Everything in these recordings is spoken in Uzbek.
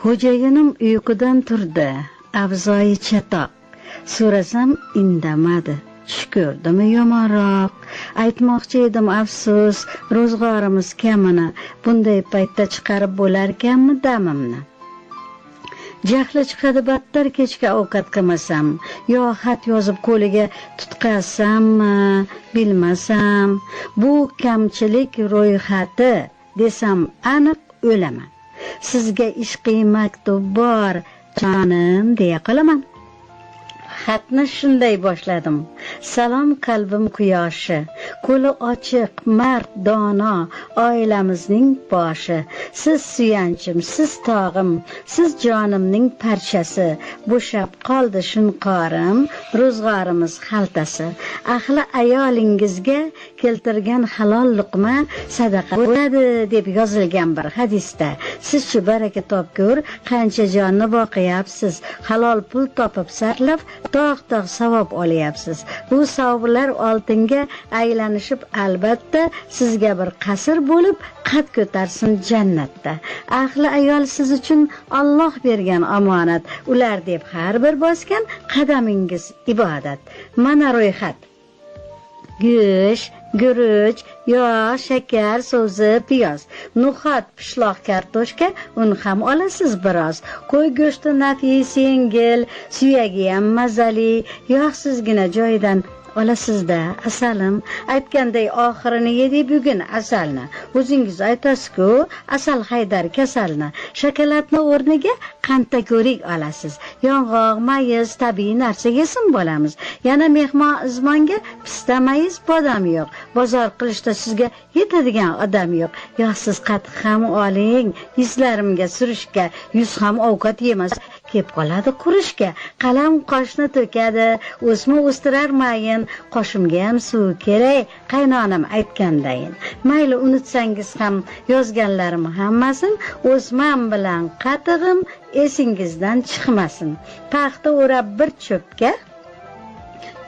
Xo'jayinim uyqudan turdi, avzoyi chatoq. So'rasam indamadi. Tush ko'rdimi yomonroq? Aytmoqchi edim afsus, ro'zg'orimiz kamini bunday paytda chiqarib bo'larkanmi damimni. Jahli chiqadi battar kechga ovqat qilmasam, yo xat yozib qo'liga tutqazsammi, bilmasam. Bu kamchilik ro'yxati desam aniq o'laman. Sizga ishqiy maktub bor, jonim deya qolaman. Xatni shunday boshladim. Salom qalbim quyoshi, qo'li ochiq, mard, dono, oilamizning boshi. Siz suyanchim, siz tog'im, siz jonimning parchasi. Bo'shab qoldi shunqorim, ro'zg'orimiz xaltasi. Ahli ayolingizga keltirgan halol luqma sadaqa bo'ladi deb yozilgan bir hadisda. Sizchi baraka topgur, qancha jonni boqyapsiz, halol pul topib sarflab tog' savob olyapsiz. Bu savoblar oltinga aylanishib albatta sizga bir qasr bo'lib qad ko'tarsin jannatda. Ahli ayol siz uchun Alloh bergan omonat. Ular deb har bir bosgan qadamingiz ibodat. Mana ro'yxat. Go'sht, guruch, yog', shakar, so'zi, piyoz, no'xat, pishloq, kartoshka, un ham olasiz biroz. Qo'y go'shti nafis, yengil, suyagi ham mazali, yog'sizgina joyidan olasizda. Asalim, aytganday oxirini yedik bugun asalni. O'zingiz aytasiz-ku, asal haydar kasalni. Shokoladni o'rniga qantako'rik olasiz. Yong'oq, mayiz, tabiiy narsa yesin bolamiz. Yana mehmon izmonga pista, mayiz, bodam yo'q. Bozor qilishda sizga yetadigan odam yo'q. Yog'siz qatiq ham oling, yuzlarimga surishga. Yuz ham ovqat yemas, kep qoladi qurishga. Qalam qoshni to'kadi, o'sma o'stirar mayin. Qoshimga ham suv kerak, qaynonam aytgandayin. Mayli unutsangiz ham yozganlarim hammasin, o'smam bilan qatig'im esingizdan chiqmasin. Paxta o'rab bir cho'pga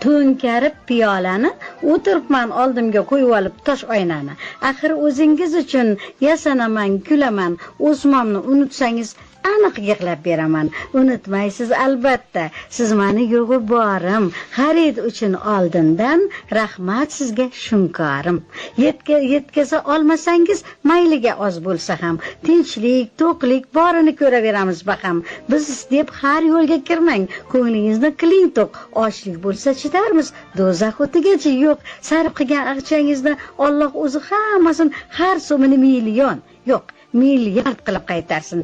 to'nkarib piyolani o'tiribman oldimga qo'yib olib tosh oynani. Axir o'zingiz uchun yasanaman, kulaman. O'smamni unutsangiz aniq yig'lab beraman. Unutmaysiz albatta. Siz meni yo'g'i borim. Xarid uchun oldindan rahmat sizga shunkorim. Yetkaza olmasangiz mayliga oz bo'lsa ham tinchlik, to'qlik borini ko'raveramiz baxam. Biz deb har yo'lga kirmang. Ko'nglingizni qiling to'q. Ochlik bo'lsa chidarmiz. Do'zax o'tigacha yo'q. Sarf qilgan aqchangizni Alloh o'zi hammasini har so'mini million, yo'q, milliard qilib qaytarsin.